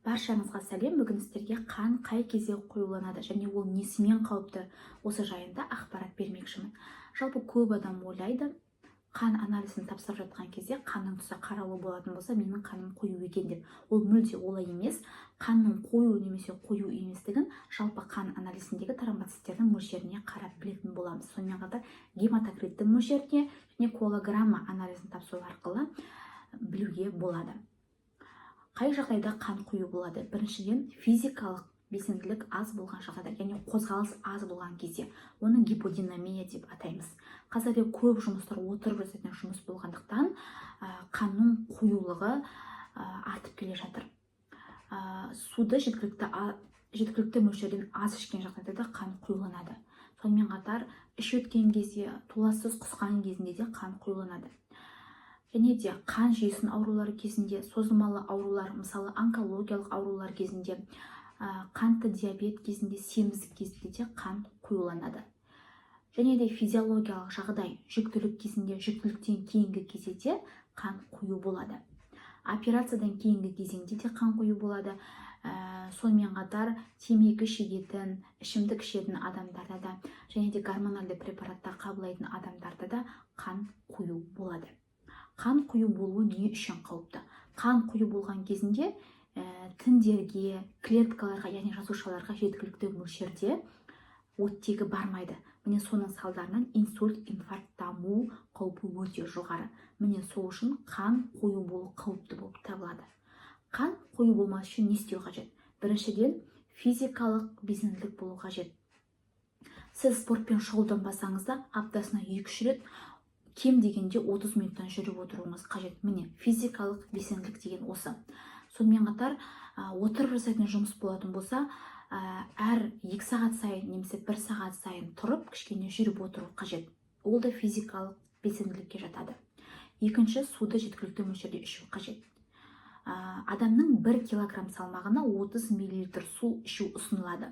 Баршаңызға сәлем. Бүгін сіздерге қан қай кезде қоюланады және ол несімен қауіпті, осы жайында ақпарат бермекшімін. Жалпы көп адам ойлайды, қан анализін тапсырып жатқан кезде қанның түсі қаралы болатын болса, менің қаным қою екен деп. Ол мүлде олай емес. Қанның қою немесе қою еместігін жалпы қан анализіндегі тромбоциттердің мөлшеріне қарап білетін боламыз. Сонымен қатар гематокриттің мөлшеріне және коагулограмма анализін тапсыру арқылы білуге болады. Қай жағдайда қан қою болады? Біріншіден, физикалық белсенділік аз болған жағдайда, яғни қозғалыс аз болған кезде, оны гиподинамия деп атаймыз. Қазірде көп жұмыстар отырып жасайтын жұмыс болғандықтан қанның қоюлығы артып келе жатыр. Суды жеткілікті мөлшерден аз ішкен жағдайда да қан қоюланады. Сонымен қатар іш өткен кезде, толассыз құсқан кезінде де қан қоюланады. Және де қан жүйесінің аурулары кезінде, созылмалы аурулар, мысалы онкологиялық аурулар кезінде, қанты диабет кезінде, семіздік кезінде де қан қоюланады. Және де физиологиялық жағдай, жүктілік кезінде, жүктіліктен кейінгі кезеңде қан қою болады. Операциядан кейінгі кезеңде де қан қою болады. Сонымен қатар темекі шегетін, ішімдік ішетін адамдарда да, және де гормоналды препараттар қабылдайтын адамдарда да қан қою болады. Қан қою болуы не үшін қауіпті? Қан қою болған кезінде тіндерге, клеткаларға, яғни жасушаларға жеткілікті мөлшерде оттегі бармайды. Міне соның салдарынан инсульт, инфаркт даму қаупі өте жоғары. Міне сол үшін қан қою болу қауіпті болып табылады. Қан қою болмас үшін не істеу қажет? Біріншіден, физикалық белсенділік болу қажет. Сіз спортпен шұғылданбасаңыз да, аптасына 2-3 рет кем дегенде 30 минуттан жүріп отыруыңыз қажет. Міне, физикалық белсенділік деген осы. Сонымен қатар, отырып жасайтын жұмыс болатын болса, әр 2 сағат сайын немесе 1 сағат сайын тұрып, кішкене жүріп отыру қажет. Ол да физикалық белсенділікке жатады. Екінші, суды жеткілікті мөлшерде ішу қажет. Адамның 1 килограмм салмағына 30 мл су ішу ұсынылады.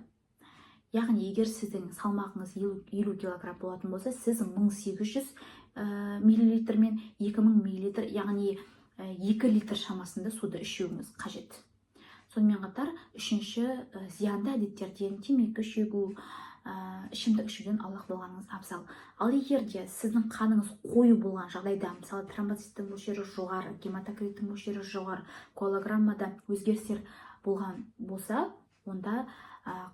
Яғни, егер сіздің салмағыңыз 50 килограмм болатын болса, сіз 1800 мл мен 2000 мл, яғни 2 литр шамасында суды ішуіңіз қажет. Сонымен қатар, үшінші, зиянды әдеттерден, темекі шегу, ішімдік ішуден аулақ болғаныңыз абзал. Ал егер де сіздің қаныңыз қою болған жағдайда, мысалы тромбоциттің мөлшері жоғары, гематокриттің мөлшері жоғары, коагулограммада өзгерістер болған болса, онда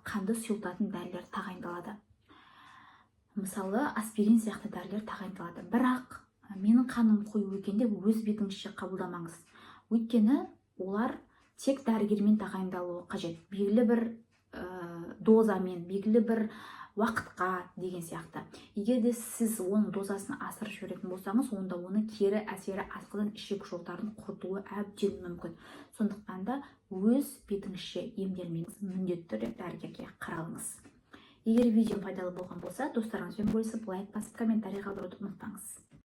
қанды сұйылтатын дәрілер тағайындалады. Мысалы, аспирин сияқты дәрілер тағайындалады. Бірақ менің қаным қою екен деп өз бетіңізше қабылдамаңыз. Өйткені олар тек дәрігермен тағайындалуы қажет. Белгілі бір дозамен, белгілі бір уақытқа деген сияқты. Егер де сіз оның дозасын асырып жіберетін болсаңыз, онда оны кері әсері асқазан ішек жолдарын құртуы әбден мүмкін. Сондықтан да өз бетіңізше емделмеңіз, міндетті түрде дәрігерге қаралыңыз. Егер видео пайдалы болған болса, достарыңызбен бөлісіп, лайк басып, комментарий қалдыруды ұмытпаңыз.